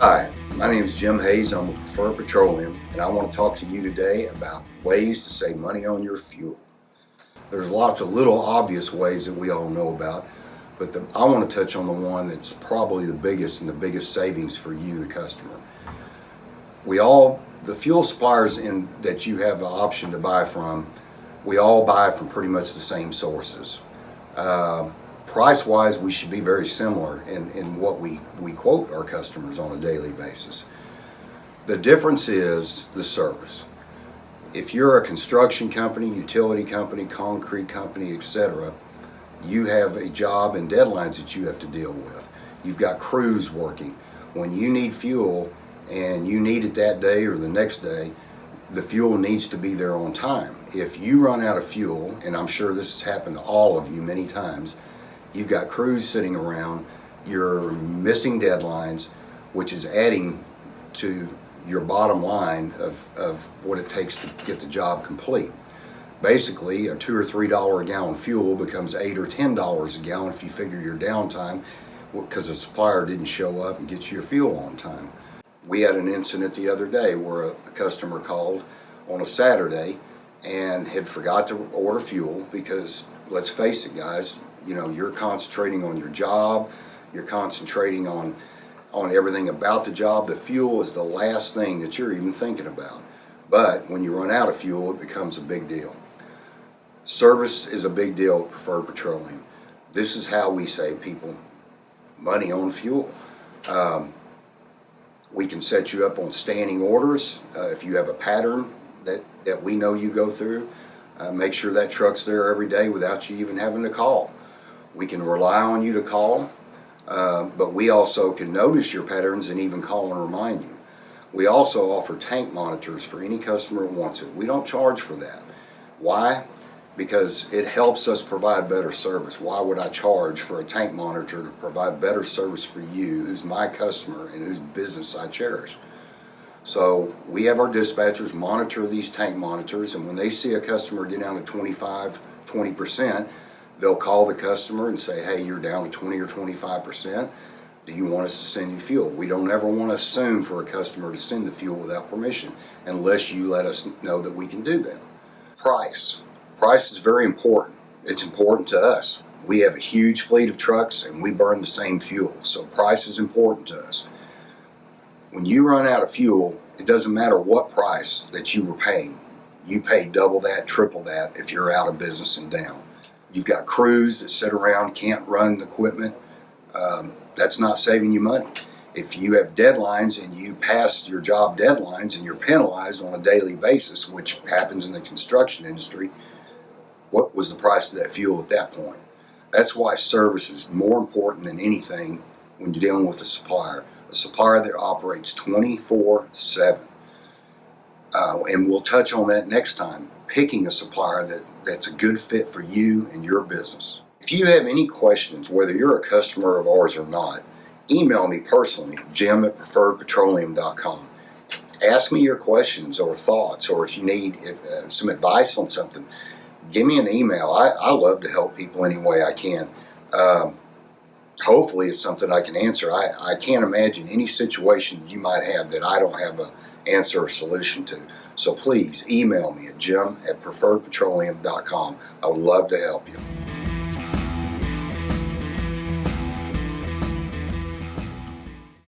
Hi, my name is Jim Hayes. I'm with Preferred Petroleum, and I want to talk to you today about ways to save money on your fuel. There's lots of little obvious ways that we all know about, but I want to touch on the one that's probably the biggest and the biggest savings for you, the customer. The fuel suppliers that you have the option to buy from, we all buy from pretty much the same sources. Price-wise, we should be very similar in what we quote our customers on a daily basis. The difference is the service. If you're a construction company, utility company, concrete company, etc., you have a job and deadlines that you have to deal with. You've got crews working. When you need fuel and you need it that day or the next day, the fuel needs to be there on time. If you run out of fuel, and I'm sure this has happened to all of you many times, you've got crews sitting around, you're missing deadlines, which is adding to your bottom line of what it takes to get the job complete. Basically, a $2 or $3 a gallon fuel becomes $8 or $10 a gallon if you figure your downtime because the supplier didn't show up and get you your fuel on time. We had an incident the other day where a customer called on a Saturday and had forgot to order fuel because, let's face it guys, you're concentrating on your job, you're concentrating on everything about the job. The fuel is the last thing that you're even thinking about. But when you run out of fuel, it becomes a big deal. Service is a big deal at Preferred Petroleum. This is how we save people money on fuel. We can set you up on standing orders. If you have a pattern that we know you go through, make sure that truck's there every day without you even having to call. We can rely on you to call, but we also can notice your patterns and even call and remind you. We also offer tank monitors for any customer who wants it. We don't charge for that. Why? Because it helps us provide better service. Why would I charge for a tank monitor to provide better service for you, who's my customer and whose business I cherish? So we have our dispatchers monitor these tank monitors, and when they see a customer get down to 20%, they'll call the customer and say, hey, you're down to 20 or 25%. Do you want us to send you fuel? We don't ever want to assume for a customer to send the fuel without permission unless you let us know that we can do that. Price. Price is very important. It's important to us. We have a huge fleet of trucks and we burn the same fuel, so price is important to us. When you run out of fuel, it doesn't matter what price that you were paying. You pay double that, triple that if you're out of business and down. You've got crews that sit around, can't run the equipment. That's not saving you money. If you have deadlines and you pass your job deadlines and you're penalized on a daily basis, which happens in the construction industry, what was the price of that fuel at that point? That's why service is more important than anything when you're dealing with a supplier that operates 24/7. And we'll touch on that next time, picking a supplier that's a good fit for you and your business. If you have any questions, whether you're a customer of ours or not, email me personally, jim@preferredpetroleum.com. Ask me your questions or thoughts, or if you need some advice on something, give me an email. I love to help people any way I can. Hopefully it's something I can answer. I can't imagine any situation you might have that I don't have an answer or solution to. So please email me at jim@preferredpetroleum.com. I would love to help you.